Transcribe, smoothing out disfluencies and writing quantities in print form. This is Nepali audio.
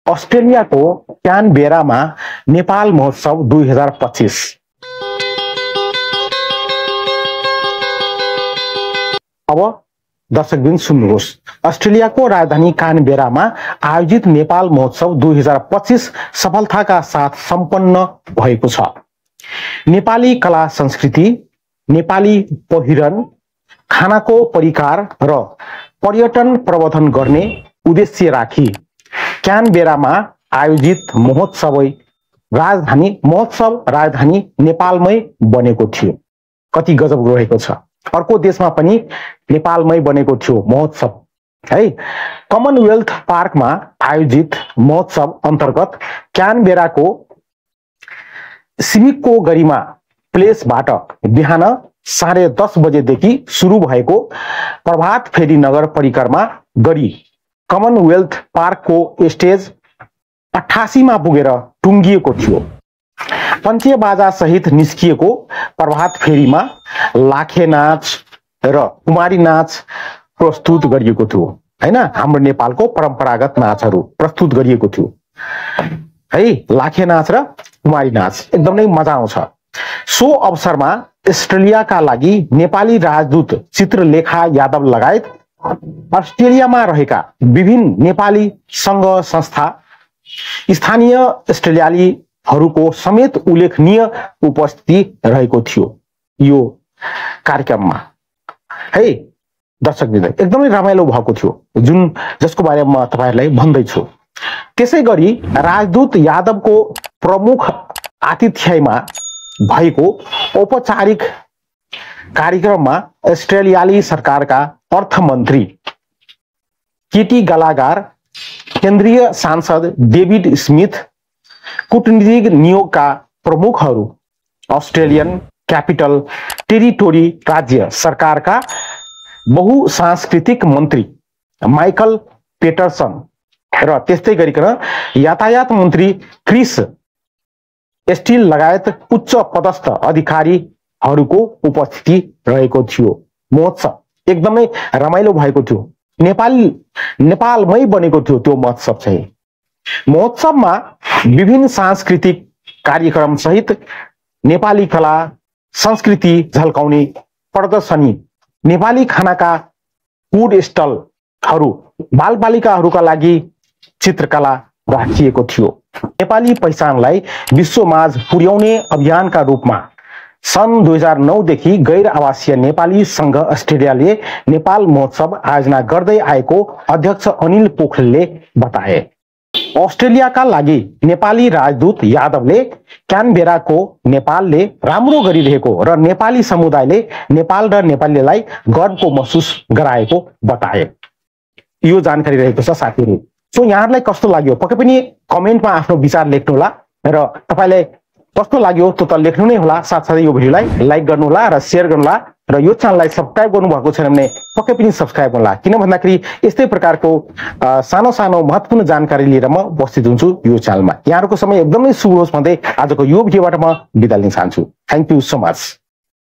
अस्ट्रेलियाको क्यानबेरामा नेपाल महोत्सव 2025। अब दर्शकबिन सुन्नुहोस्, अस्ट्रेलियाको राजधानी क्यानबेरामा आयोजित नेपाल महोत्सव 2025 सफलताका साथ सम्पन्न भएको छ। नेपाली कला संस्कृति, नेपाली पहिरन, खानाको परिकार र पर्यटन प्रवर्धन गर्ने उद्देश्य राखी क्यानबेरामा आयोजित महोत्सव राजधानी नेपालमै बनेको थियो। कति गजब रहेको छ। अर्को देशमा पनि नेपालमै बनेको थियो महोत्सव है। कमनवेल्थ पार्कमा आयोजित महोत्सव अन्तर्गत क्यानबेराको सिविकको गरिमा प्लेसबाट बिहान 10:30 बजेदेखि सुरु भएको प्रभात फेरी नगर परिक्रमा गरी कमनवेल्थ पार्कको स्टेज 88 मा पुगेर टुङ्गिएको थियो। पञ्चे बाजा सहित निस्किएको प्रभात फेरीमा लाखे नाच र कुमारी नाच प्रस्तुत गरिएको थियो हैन। हाम्रो नेपालको परम्परागत नाचहरू प्रस्तुत गरिएको थियो है। लाखे नाच र कुमारी नाच एकदमै मजा आउँछ। सो अवसरमा अस्ट्रेलियाका लागि नेपाली राजदूत चित्रलेखा यादव लगायत अस्ट्रेलियामा रहेका विभिन्न नेपाली संघ संस्था, स्थानीय अस्ट्रेलियालीहरूको समेत उल्लेखनीय उपस्थिति रहेको थियो यो कार्यक्रममा है। दर्शकवृन्द, एकदमै रमाइलो भएको थियो, जसको बारेमा म तपाईहरुलाई भन्दैछु। त्यसैगरी राजदूत यादवको प्रमुख आतिथ्यमा भएको औपचारिक कार्यक्रममा अस्ट्रेलियाली सरकारका अर्थमन्त्री केटी गलागार, केन्द्रीय सांसद डेभिड स्मिथ, कूटनीतिक नियोगका प्रमुखहरू, अस्ट्रेलियन क्यापिटल टेरिटोरी राज्य सरकारका बहुसांस्कृतिक मन्त्री माइकल पेटरसन र त्यस्तै गरिकन यातायात मन्त्री क्रिस स्टिल लगायत उच्च पदस्थ अधिकारीहरूको उपस्थिति रहेको थियो। महोत्सव एकदमै रमाइलो भएको थियो। नेपालमै बनेको थियो त्यो महोत्सव चाहिँ। महोत्सवमा विभिन्न सांस्कृतिक कार्यक्रम सहित नेपाली कला संस्कृति झल्काउने प्रदर्शनी, नेपाली खानाका फूड स्टलहरू, बालबालिकाहरूका लागि चित्रकला राखिएको थियो। नेपाली पहिचानलाई विश्वमाझ पुर्याउने अभियानका रूपमा सन् 2009 देखि गैर आवासीय नेपाली संघ अस्ट्रेलियाले नेपाल महोत्सव आयोजना गर्दै आएको अध्यक्ष अनिल पोखरेलले बताए। अस्ट्रेलियाका लागि नेपाली राजदूत यादवले क्यानबेराको नेपालले राम्रो गरिरहेको र नेपाली समुदायले नेपाल र नेपालीलाई गर्वको महसुस गराएको बताए। यो जानकारी रहेको छ साथीहरु। सो यहाँहरुलाई कस्तो लाग्यो पक्कै पनि कमेन्टमा आफ्नो विचार लेख्नु होला र तपाईलाई कस्तो लाग्यो त्यो त लेख्नु नै होला। साथसाथै यो भिडियोलाई लाइक गर्नु होला र शेयर गर्नु होला र यो च्यानललाई सब्स्क्राइब गर्नु भएको छैन भने पक्कै पनि सब्स्क्राइब गर्नु होला। किन भन्दाखेरि यस्तै प्रकारको सानो सानो महत्त्वपूर्ण जानकारी लिएर म उपस्थित हुन्छु यो च्यानलमा। यहाँहरुको समय एकदमै शुभ होस् भन्दै आजको यो भिडियोबाट म बिदा लिन चाहन्छु। Thank you so much.